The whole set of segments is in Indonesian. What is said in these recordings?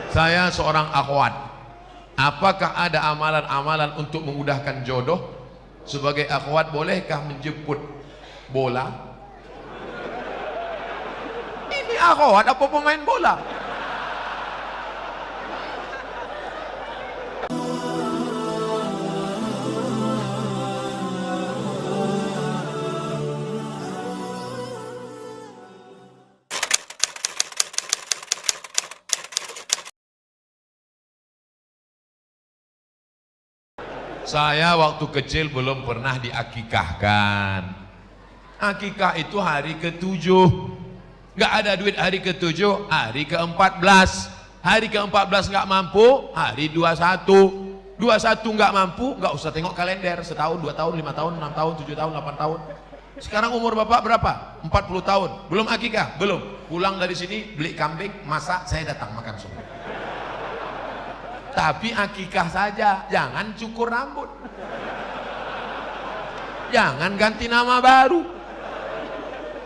Saya seorang akhwat. Apakah ada amalan-amalan untuk memudahkan jodoh? Sebagai akhwat bolehkah menjemput bola? Ini akhwat apa pemain bola? Saya waktu kecil belum pernah diakikahkan. Akikah itu hari ke-7. Nggak ada duit hari ke-7, hari ke-14. Hari ke-14 nggak mampu, hari 21. 21 nggak mampu, nggak usah tengok kalender. Setahun, 2 tahun, 5 tahun, 6 tahun, 7 tahun, 8 tahun. Sekarang umur bapak berapa? 40 tahun. Belum akikah? Belum. Pulang dari sini, beli kambing, masak, saya datang makan semua. Tapi akikah saja, jangan cukur rambut, jangan ganti nama baru,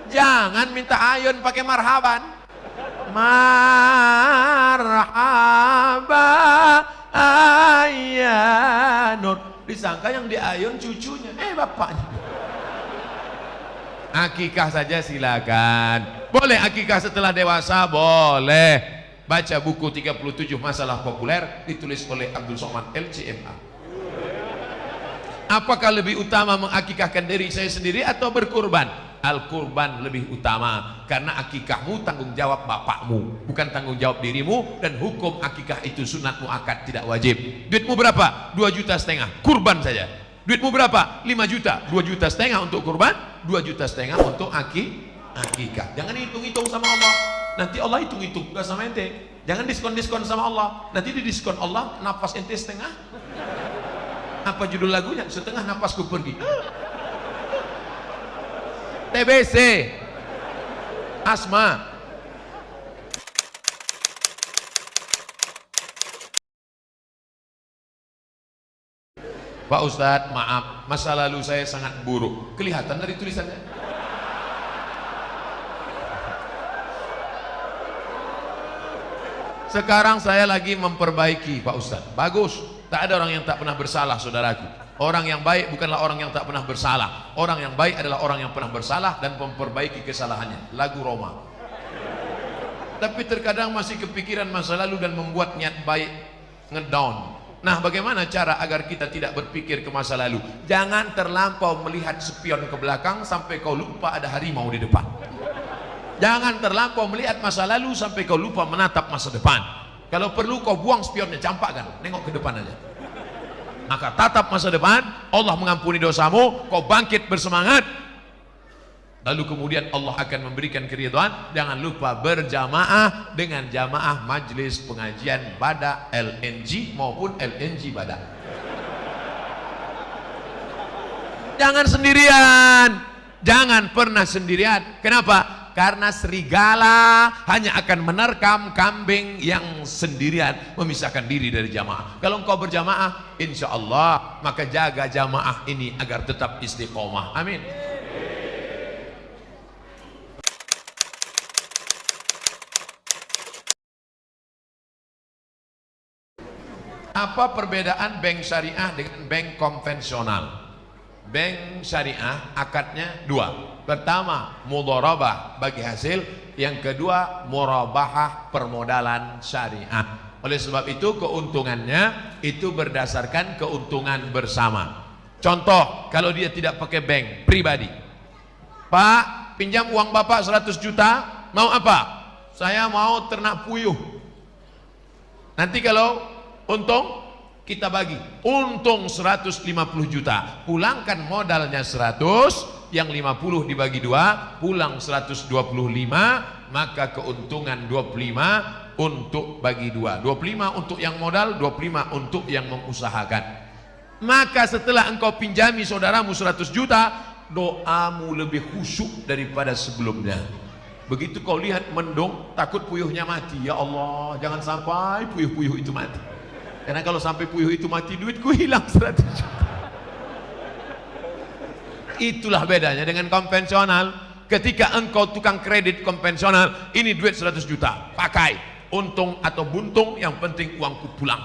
jangan minta ayun pakai marhaban. Marhaba ayyanur, disangka yang diayun cucunya, bapaknya. Akikah saja silakan. Boleh akikah setelah dewasa, boleh. Baca buku 37 masalah populer ditulis oleh Abdul Somad LCMA. Apakah lebih utama mengakikahkan diri saya sendiri atau berkurban? Al-kurban lebih utama, karena akikahmu tanggung jawab bapakmu, bukan tanggung jawab dirimu. Dan hukum akikah itu sunat muakkad, tidak wajib. Duitmu berapa? 2,5 juta, kurban saja. Duitmu berapa? 5 juta, 2,5 juta untuk kurban, 2,5 juta untuk akikah. Jangan hitung-hitung sama Allah. Nanti Allah hitung-hitung juga sama ente. Jangan diskon-diskon sama Allah. Nanti didiskon Allah, napas ente setengah. Apa judul lagunya? Setengah napasku pergi. TBC, asma. Pak Ustadz, maaf, masa lalu saya sangat buruk. Kelihatan dari tulisannya. Sekarang saya lagi memperbaiki, Pak Ustadz. Bagus, tak ada orang yang tak pernah bersalah, saudaraku. Orang yang baik bukanlah orang yang tak pernah bersalah. Orang yang baik adalah orang yang pernah bersalah dan memperbaiki kesalahannya. Lagu Roma. Tapi terkadang masih kepikiran masa lalu dan membuat niat baik ngedown. Nah, bagaimana cara agar kita tidak berpikir ke masa lalu? Jangan terlampau melihat spion ke belakang sampai kau lupa ada harimau di depan. Jangan terlampau melihat masa lalu sampai kau lupa menatap masa depan. Kalau perlu kau buang spionnya, campakkan, nengok ke depan aja. Maka tatap masa depan, Allah mengampuni dosamu, kau bangkit bersemangat. Lalu kemudian Allah akan memberikan keridhaan. Jangan lupa berjamaah dengan jamaah Majelis Pengajian Bada LNG maupun LNG Bada. Jangan sendirian. Jangan pernah sendirian. Kenapa? Karena serigala hanya akan menerkam kambing yang sendirian, memisahkan diri dari jamaah. Kalau engkau berjamaah, insya Allah, maka jaga jamaah ini agar tetap istiqomah. Amin. Apa perbedaan bank syariah dengan bank konvensional? Bank syariah akadnya 2. Pertama, mudharabah bagi hasil. Yang kedua, murabahah permodalan syariah. Oleh sebab itu keuntungannya itu berdasarkan keuntungan bersama. Contoh, kalau dia tidak pakai bank pribadi. Pak, pinjam uang Bapak 100 juta, mau apa? Saya mau ternak puyuh. Nanti kalau untung kita bagi, untung 150 juta, pulangkan modalnya 100, yang 50 dibagi 2, pulang 125, maka keuntungan 25 untuk bagi 2. 25 untuk yang modal, 25 untuk yang mengusahakan. Maka setelah engkau pinjami saudaramu 100 juta, doamu lebih khusyuk daripada sebelumnya. Begitu kau lihat mendung, takut puyuhnya mati, ya Allah, jangan sampai puyuh-puyuh itu mati. Karena kalau sampai puyuh itu mati, duitku hilang 100 juta. Itulah bedanya dengan konvensional. Ketika engkau tukang kredit konvensional, ini duit 100 juta, pakai. untung atau buntung, yang penting uangku pulang.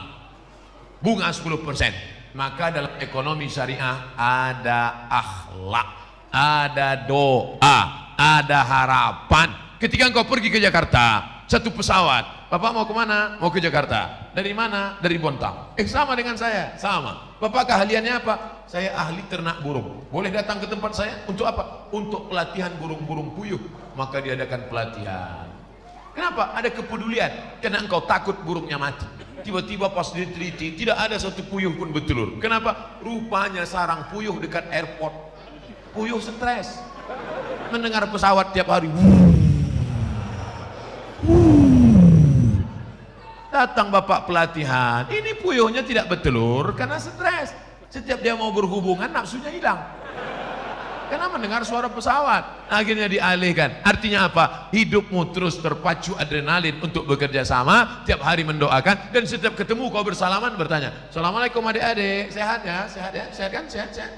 Bunga 10%. Maka dalam ekonomi syariah ada akhlak, ada doa, ada harapan. Ketika engkau pergi ke Jakarta, satu pesawat, Bapak mau kemana? Mau ke Jakarta. Dari mana? Dari Bontang. Sama dengan saya, sama. Bapak keahliannya apa? Saya ahli ternak burung. Boleh datang ke tempat saya untuk apa? Untuk pelatihan burung-burung puyuh. Maka diadakan pelatihan. Kenapa? Ada kepedulian. Karena engkau takut burungnya mati. Tiba-tiba pas diteliti, tidak ada satu puyuh pun bertelur. Kenapa? Rupanya sarang puyuh dekat airport. Puyuh stres. Mendengar pesawat tiap hari. Datang bapak pelatihan, ini puyuhnya tidak bertelur karena stres. Setiap dia mau berhubungan, nafsunya hilang karena mendengar suara pesawat. Akhirnya dialihkan. Artinya apa? Hidupmu terus terpacu adrenalin untuk bekerja sama, tiap hari mendoakan, dan setiap ketemu kau bersalaman bertanya, Assalamualaikum adik-adik, sehat ya? Sehat ya? Sehat kan? Sehat, sehat.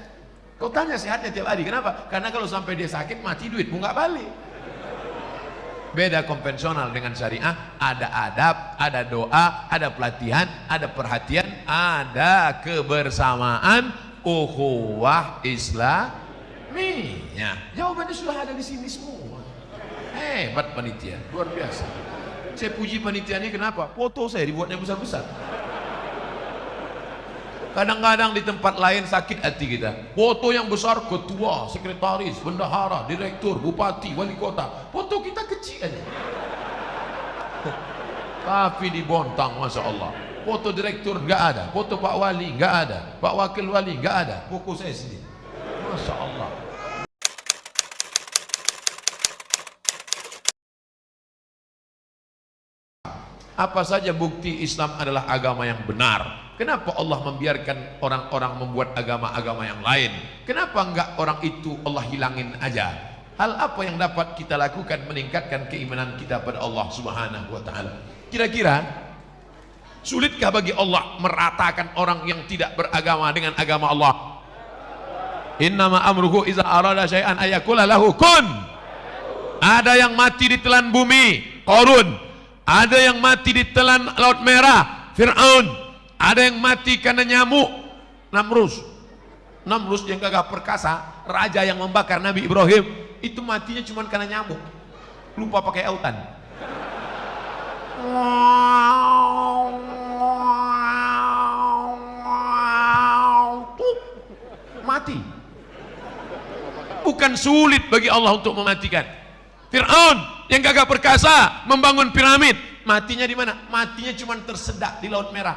Kau tanya sehatnya tiap hari. Kenapa? Karena kalau sampai dia sakit, mati duitmu nggak balik. Beda konvensional dengan syariah, ada adab, ada doa, ada pelatihan, ada perhatian, ada kebersamaan, ukhuwah Islamiyah. Jawabannya sudah ada di sini semua. Hebat panitia, luar biasa. Saya puji panitia ini kenapa? Foto saya dibuatnya besar-besar. Kadang-kadang di tempat lain sakit hati kita. Foto yang besar ketua, sekretaris, bendahara, direktur, bupati, wali kota. Foto kita kecil aja. Tapi di Bontang, Masya Allah, foto direktur nggak ada, foto Pak Wali nggak ada, Pak Wakil Wali nggak ada, foto saya sendiri. Masya Allah. Apa saja bukti Islam adalah agama yang benar? Kenapa Allah membiarkan orang-orang membuat agama-agama yang lain? Kenapa enggak orang itu Allah hilangin aja? Hal apa yang dapat kita lakukan meningkatkan keimanan kita pada Allah Subhanahu wa taala? Kira-kira sulitkah bagi Allah meratakan orang yang tidak beragama dengan agama Allah? Innama amruhu iza arada syai'an ayakula lahu kun. Ada yang mati ditelan bumi, Qarun. Ada yang mati ditelan Laut Merah, Fir'aun. Ada yang mati karena nyamuk, Namrus. Namrus yang gagah perkasa, raja yang membakar Nabi Ibrahim, itu matinya cuma karena nyamuk, lupa pakai autan. Mati. Bukan sulit bagi Allah untuk mematikan. Fir'aun yang gagah perkasa membangun piramid, matinya di mana? Matinya cuma tersedak di Laut Merah.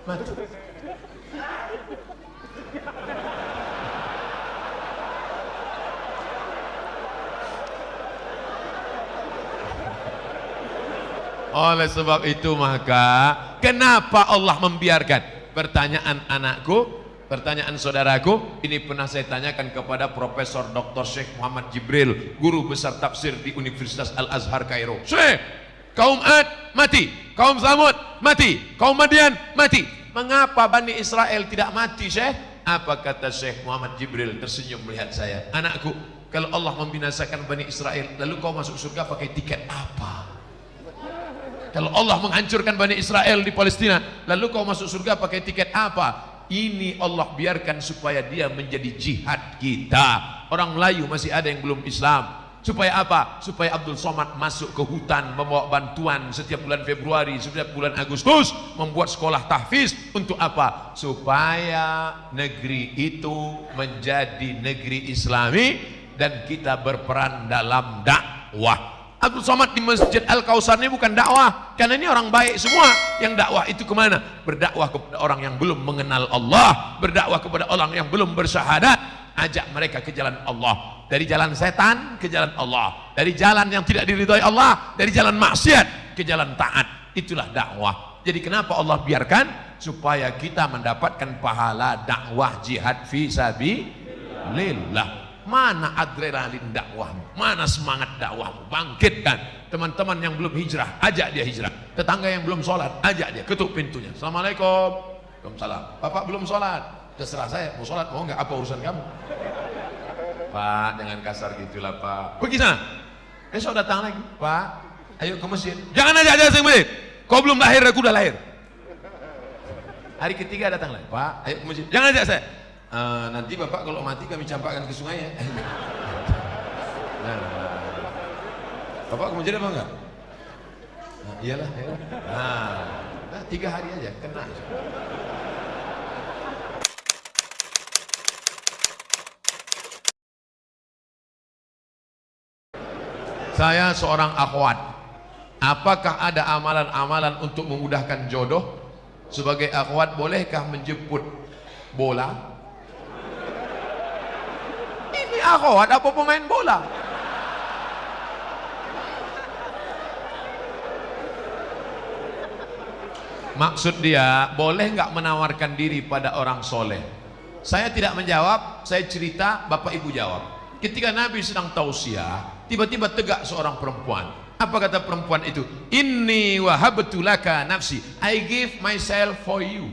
Mati. Oleh sebab itu maka kenapa Allah membiarkan? Pertanyaan anakku, pertanyaan saudaraku, ini pernah saya tanyakan kepada Profesor Dr. Syekh Muhammad Jibril, guru besar tafsir di Universitas Al-Azhar Kairo. Syekh, kaum Ad mati, kaum Samud mati, kaum Madian mati. Mengapa Bani Israel tidak mati, Syekh? Apa kata Syekh Muhammad Jibril tersenyum melihat saya? Anakku, kalau Allah membinasakan Bani Israel, lalu kau masuk surga pakai tiket apa? Kalau Allah menghancurkan Bani Israel di Palestina, lalu kau masuk surga pakai tiket apa? Ini Allah biarkan supaya dia menjadi jihad kita. Orang Melayu masih ada yang belum Islam. Supaya apa? Supaya Abdul Somad masuk ke hutan membawa bantuan setiap bulan Februari, setiap bulan Agustus, membuat sekolah tahfiz. Untuk apa? Supaya negeri itu menjadi negeri Islami dan kita berperan dalam dakwah. Abdul Somad di Masjid Al-Kausar ini bukan dakwah, karena ini orang baik semua. Yang dakwah itu kemana? Berdakwah kepada orang yang belum mengenal Allah, berdakwah kepada orang yang belum bersyahadat, ajak mereka ke jalan Allah, dari jalan setan ke jalan Allah, dari jalan yang tidak diridhoi Allah, dari jalan maksiat ke jalan taat. Itulah dakwah. Jadi kenapa Allah biarkan? Supaya kita mendapatkan pahala dakwah jihad fi sabilillah. Mana adrenalin dakwahmu? Mana semangat dakwahmu? Bangkitkan. Teman-teman yang belum hijrah, ajak dia hijrah. Tetangga yang belum sholat, ajak dia, ketuk pintunya. Assalamualaikum. Waalaikumsalam. Bapak belum sholat? Terserah saya, mau sholat mau nggak, apa urusan kamu? Pak, dengan kasar gitulah Pak. Pergi sana. Besok datang lagi, Pak. Ayo ke masjid. Jangan ajak saya ke masjid. Kau belum lahir, aku udah lahir. Hari ketiga datang lagi. Pak, ayo ke masjid. Jangan ajak saya. Nanti bapak kalau mati kami campakkan ke sungai ya. Nah, bapak ke masjid apa enggak? Nah, iyalah, iyalah. Nah, 3 hari aja kena. Saya seorang akhwat. Apakah ada amalan-amalan untuk memudahkan jodoh? Sebagai akhwat bolehkah menjemput bola? Ini akhwat apa pemain bola? Maksud dia, boleh nggak menawarkan diri pada orang soleh? Saya tidak menjawab, saya cerita, bapak ibu jawab. Ketika Nabi sedang tausiah, tiba-tiba tegak seorang perempuan. Apa kata perempuan itu? Inni wahabtu laka nafsi, I give myself for you.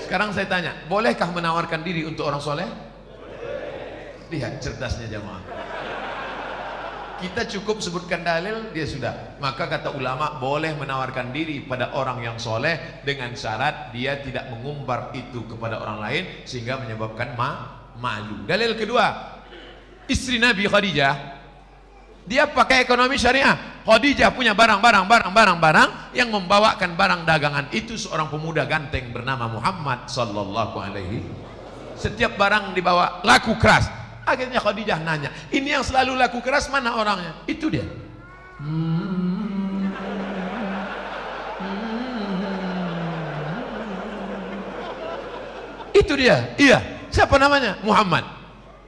Sekarang saya tanya, bolehkah menawarkan diri untuk orang soleh? Lihat cerdasnya jamaah. Kita cukup sebutkan dalil, dia sudah. Maka kata ulama, boleh menawarkan diri pada orang yang soleh dengan syarat dia tidak mengumbar itu kepada orang lain sehingga menyebabkan malu. Dalil kedua, istri Nabi Khadijah, dia pakai ekonomi syariah. Khadijah punya barang yang membawakan barang dagangan itu seorang pemuda ganteng bernama Muhammad sallallahu alaihi. Setiap barang dibawa laku keras. Akhirnya Khadijah nanya, ini yang selalu laku keras mana orangnya? Itu dia. Itu dia. Iya. Siapa namanya? Muhammad.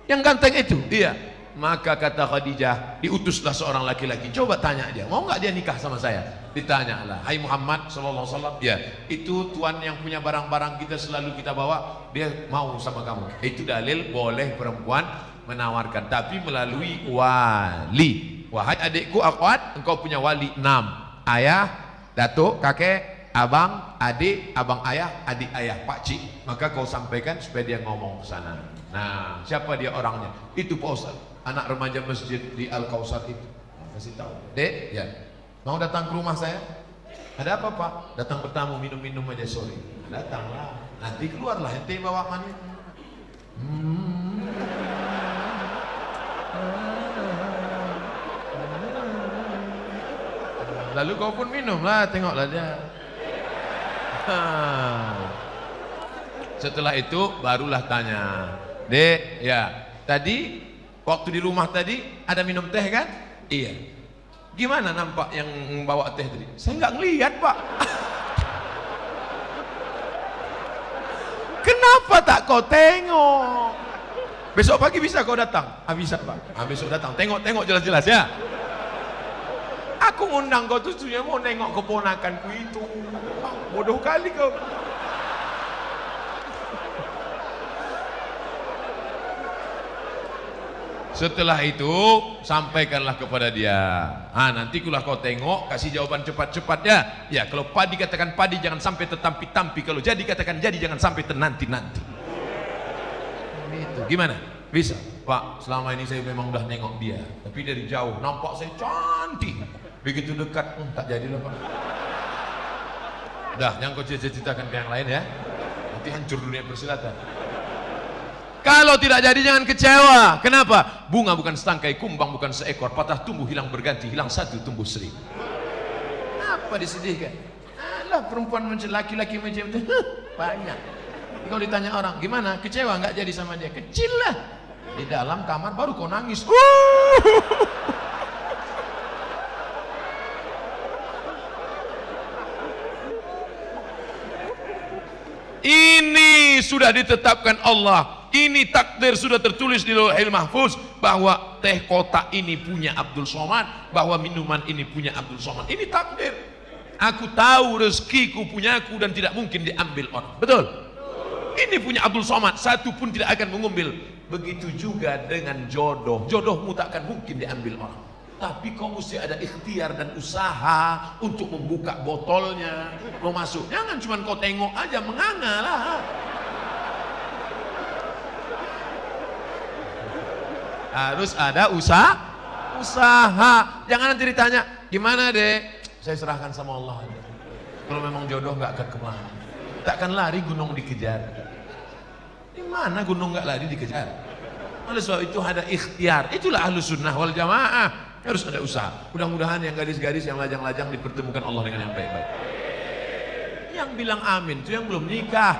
Yang ganteng itu. Iya. Maka kata Khadijah, diutuslah seorang laki-laki. Coba tanya dia, mau nggak dia nikah sama saya? Ditanyalah, hai Muhammad sallallahu alaihi wasallam. Ya, itu tuan yang punya barang-barang kita selalu kita bawa, dia mau sama kamu. Itu dalil boleh perempuan menawarkan, tapi melalui wali. Wahai adikku akhwat, engkau punya wali 6. Ayah, datuk, kakek, abang, adik, abang ayah, adik ayah, pakcik. Maka kau sampaikan supaya dia ngomong ke sana. Nah, siapa dia orangnya? Itu Pak Ustaz, anak remaja masjid di Al-Kausar itu. Kasih tahu. Dek, ya. Mau datang ke rumah saya? Ada apa Pak? Datang bertamu, minum-minum aja sore. Datanglah. Nanti keluarlah ente bawa mani. Lalu kau pun minumlah, tengoklah dia. Setelah itu barulah tanya, Dek, ya, tadi waktu di rumah tadi ada minum teh kan? Iya. Gimana nampak yang bawa teh tadi? Saya nggak ngelihat Pak. Kenapa tak kau tengok? Besok pagi bisa kau datang? Bisa Pak. Besok datang, tengok jelas-jelas ya. Aku ngundang kau tujuannya mau nengok keponakanku itu. Bodoh kali kau. Setelah itu sampaikanlah kepada dia. Nanti kulah kau tengok, kasih jawaban cepat-cepat ya. Ya, kalau padi katakan padi, jangan sampai tertampi-tampi. Kalau jadi katakan jadi, jangan sampai ternanti-nanti. Itu gimana? Bisa Pak, selama ini saya memang udah nengok dia, tapi dari jauh nampak saya cantik. Begitu dekat, tak jadilah Pak. Dah, yang kau ceritakan ke yang lain ya. Nanti hancur dunia persilatan. Kalau tidak jadi jangan kecewa. Kenapa? Bunga bukan setangkai, kumbang bukan seekor, patah tumbuh hilang berganti, hilang satu tumbuh 1000. Apa disedihkan? Alah, perempuan macam laki-laki macam itu banyak. Kalau ditanya orang, gimana? Kecewa nggak jadi sama dia? Kecil lah. Di dalam kamar baru kau nangis. Ini sudah ditetapkan Allah. Ini takdir sudah tertulis di Lauhul Mahfuz bahwa teh kotak ini punya Abdul Somad, bahwa minuman ini punya Abdul Somad. Ini takdir. Aku tahu rezekiku punyaku dan tidak mungkin diambil orang. Betul? Ini punya Abdul Somad, satu pun tidak akan mengambil. Begitu juga dengan jodoh. Jodohmu tak akan mungkin diambil orang. Tapi kau mesti ada ikhtiar dan usaha untuk membuka botolnya, mau masuk. Jangan cuma kau tengok aja, menganga lah. Harus ada usaha. Jangan nanti ditanya, Gimana dek? Saya serahkan sama Allah. Kalau memang jodoh nggak akan kemana. Takkan lari gunung dikejar. Di mana gunung nggak lari dikejar? Oleh sebab itu ada ikhtiar. Itulah ahlus sunnah wal jamaah. Harus ada usaha. Mudah-mudahan yang gadis-gadis yang lajang-lajang dipertemukan Allah dengan yang baik-baik. Yang bilang amin itu yang belum nikah.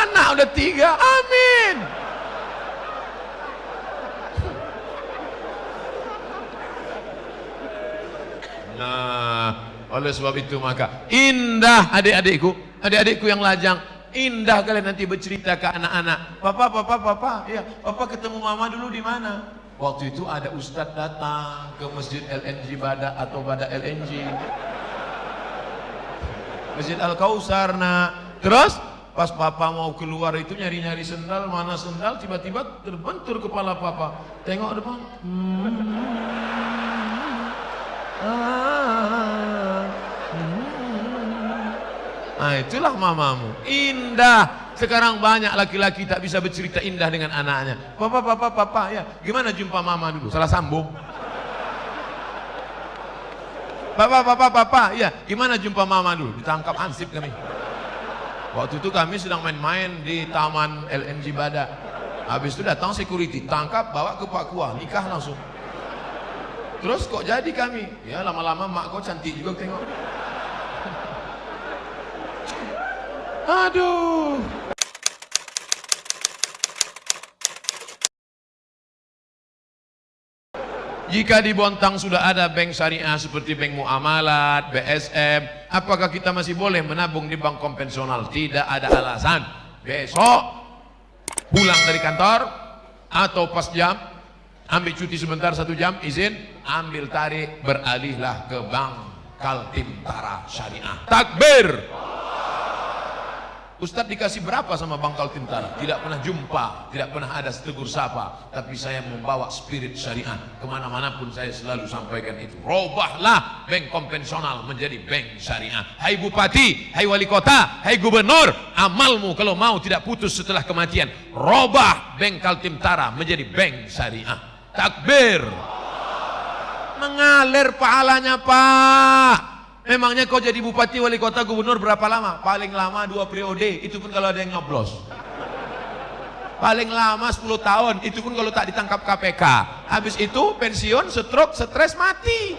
Anak udah 3, amin. Nah, oleh sebab itu maka indah adik-adikku yang lajang, indah kalian nanti bercerita ke anak-anak. Papa, ya, papa ketemu mama dulu di mana? Waktu itu ada ustadz datang ke masjid LNG Bada atau Bada LNG, Masjid Al-Kausar. Nah, terus pas papa mau keluar itu nyari-nyari sendal, mana sendal, tiba-tiba terbentur kepala papa. Tengok depan. Nah, itulah mamamu. Indah. Sekarang banyak laki-laki tak bisa bercerita indah dengan anaknya. Papa, ya, gimana jumpa mama dulu? Salah sambung. Papa, ya, gimana jumpa mama dulu? Ditangkap hansip kami. Waktu itu kami sedang main-main di taman LNG Bada. Habis itu datang security, tangkap, bawa ke Papua, nikah langsung. Terus kok jadi kami? Ya lama-lama mak kau cantik juga tengok. Aduh. Jika di Bontang sudah ada bank syariah seperti bank muamalat, BSM, apakah kita masih boleh menabung di bank konvensional? Tidak ada alasan. Besok pulang dari kantor atau pas jam, ambil cuti sebentar 1 jam, izin, ambil tarik, beralihlah ke bank Kaltim-Tara Syariah. Takbir. Ustadz dikasih berapa sama Bank Kaltim-Tara? Tidak pernah jumpa, tidak pernah ada tegur sapa. Tapi saya membawa spirit syariah kemana-mana pun, saya selalu sampaikan itu. Robahlah bank konvensional menjadi bank syariah. Hai bupati, hai wali kota, hai gubernur, amalmu kalau mau tidak putus setelah kematian. Robah bank Kaltim-Tara menjadi bank syariah. Takbir. Mengalir pahalanya Pak. Memangnya kau jadi bupati, wali kota, gubernur berapa lama? Paling lama 2 periode, itu pun kalau ada yang nyoblos. Paling lama 10 tahun, itu pun kalau tak ditangkap KPK. Habis itu pensiun, stroke, stres, mati.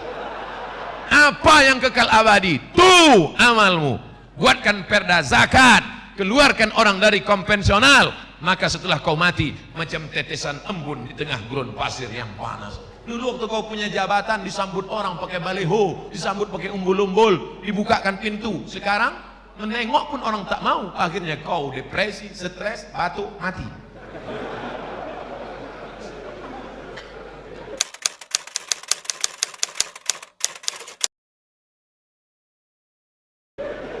Apa yang kekal abadi? Tuh amalmu. Buatkan perda zakat, keluarkan orang dari konvensional, maka setelah kau mati macam tetesan embun di tengah gurun pasir yang panas. Dulu waktu kau punya jabatan disambut orang pakai baliho, disambut pakai umbul-umbul, dibukakan pintu. Sekarang menengok pun orang tak mau. Akhirnya kau depresi, stres, batuk, mati.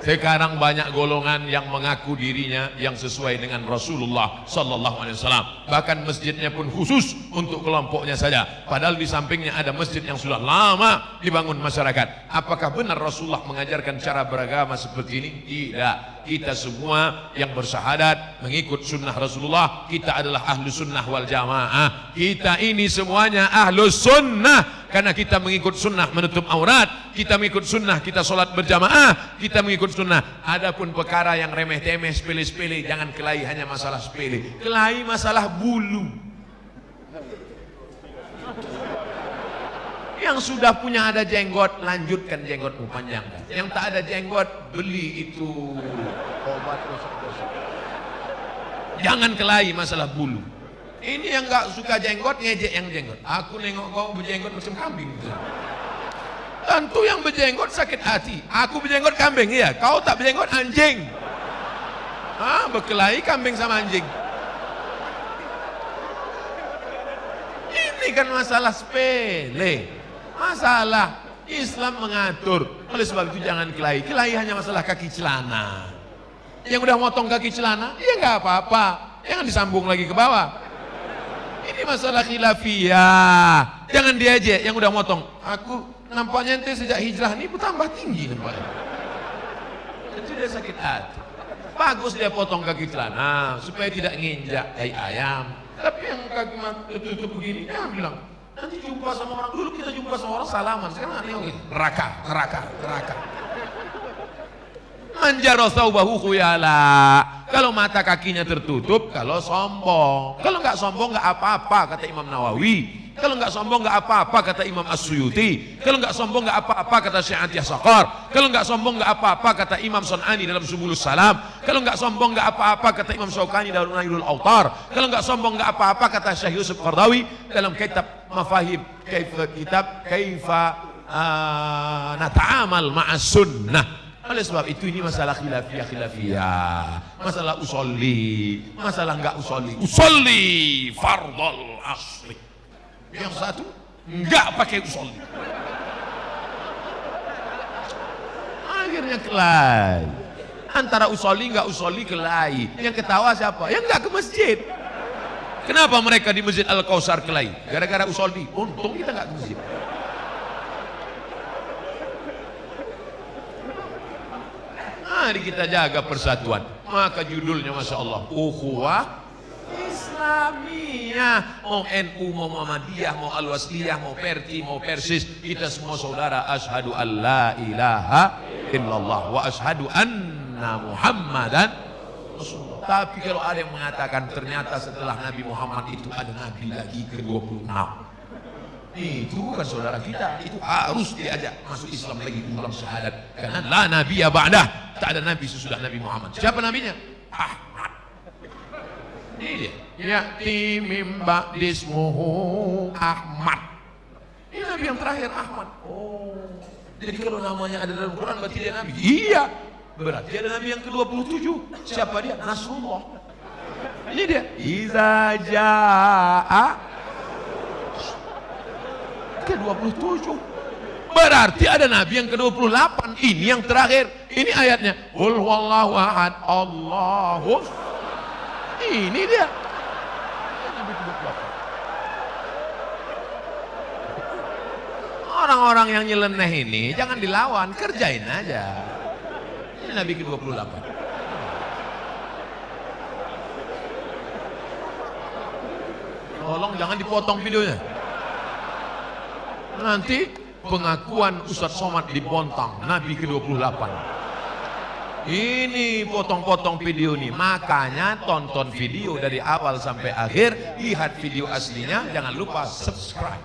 Sekarang banyak golongan yang mengaku dirinya yang sesuai dengan Rasulullah Sallallahu Alaihi Wasallam. Bahkan masjidnya pun khusus untuk kelompoknya saja. Padahal di sampingnya ada masjid yang sudah lama dibangun masyarakat. Apakah benar Rasulullah mengajarkan cara beragama seperti ini? Tidak. Kita semua yang bersyahadat mengikut sunnah Rasulullah, kita adalah ahlu sunnah wal jamaah. Kita ini semuanya ahlu sunnah. Karena kita mengikut sunnah menutup aurat, kita mengikut sunnah, kita sholat berjamaah, kita mengikut sunnah. Adapun perkara yang remeh-temeh, sepele-sepele, jangan kelahi hanya masalah sepele. Kelahi masalah bulu. Yang sudah punya ada jenggot, lanjutkan jenggotmu panjangkan. Yang tak ada jenggot, beli itu obat gosok-gosok. Jangan kelahi masalah bulu. Ini yang gak suka jenggot, ngejek yang jenggot. Aku nengok kau berjenggot macam kambing. Tentu yang berjenggot sakit hati. Aku berjenggot kambing, iya. Kau tak berjenggot anjing. Berkelahi kambing sama anjing. Ini kan masalah sepele. Masalah Islam mengatur. Oleh sebab itu jangan kelahi. Kelahi hanya masalah kaki celana. Yang udah motong kaki celana, ya nggak apa-apa. Jangan disambung lagi ke bawah. Ini masalah khilafiyah. Jangan diajak yang udah motong. Aku nampaknya ente sejak hijrah ini bertambah tinggi nampaknya. Itu dia sakit hati. Bagus dia potong kaki celana supaya tidak nginjak ayam. Tapi yang kaki tutup begini, dia bilang, Nanti jumpa sama orang, dulu kita jumpa sama orang salaman, sekarang aneh neraka. Manjaro thawbahu khuyala. Kalau mata kakinya tertutup, kalau sombong. Kalau nggak sombong nggak apa-apa, kata Imam Nawawi. Kalau nggak sombong nggak apa-apa, kata Imam As-Suyuti. Kalau nggak sombong nggak apa-apa, kata Syekh Atiyah Saqar. Kalau nggak sombong nggak apa-apa, kata Imam Sun'ani dalam Subulus Salam. Kalau nggak sombong nggak apa-apa, kata Imam Syaukani dalam Nailul Autar. Kalau nggak sombong nggak apa-apa, kata Syekh Yusuf Qardawi dalam kitab Mafahim Kaifa Nata'amal Ma'as Sunnah. Oleh sebab itu ini masalah khilafiyah, masalah usolli, masalah enggak usolli fardal asli. Yang satu enggak pakai usolli, akhirnya kelahi. Antara usolli enggak usolli kelahi. Yang ketawa siapa? Yang enggak ke masjid. Kenapa mereka di Masjid Al-Kautsar kelahi? Gara-gara usolli. Untung kita enggak ke masjid. Mari kita jaga persatuan. Maka judulnya Masya Allah, Ukhuwah Islamiyah. Mau NU, mau Muhammadiyah, mau Al-Wasliyah, mau Perti, mau Persis, kita semua saudara. Asyhadu an la ilaha illallah wa asyhadu anna Muhammadan Rasulullah. Tapi kalau ada yang mengatakan ternyata setelah Nabi Muhammad itu ada Nabi lagi ke-26, itu bukan saudara kita, itu harus diajak masuk Islam lagi, ulang syahadat. Karena la nabiyya ba'dah, tak ada nabi sesudah Nabi Muhammad. Siapa nabinya? Ahmad. Ini dia. Ya'ti mim ba'dismuhu Ahmad. Ini nabi yang terakhir, Ahmad. Oh, jadi kalau namanya ada dalam Quran berarti dia nabi. Iya, berarti ada nabi yang ke-27. Siapa dia? Nasrullah. Ini dia. Iza ja'a ke-27. Berarti ada nabi yang ke-28. Ini yang terakhir. Ini ayatnya. Qul huwallahu ahad, Allahu. Ini dia. Nabi ke-28. Orang-orang yang nyeleneh ini jangan dilawan, kerjain aja. Ini nabi ke-28. Tolong jangan dipotong videonya. Nanti pengakuan Ustadz Somad dibontang, Nabi ke-28. Ini potong-potong video nih. Makanya tonton video dari awal sampai akhir, lihat video aslinya, jangan lupa subscribe.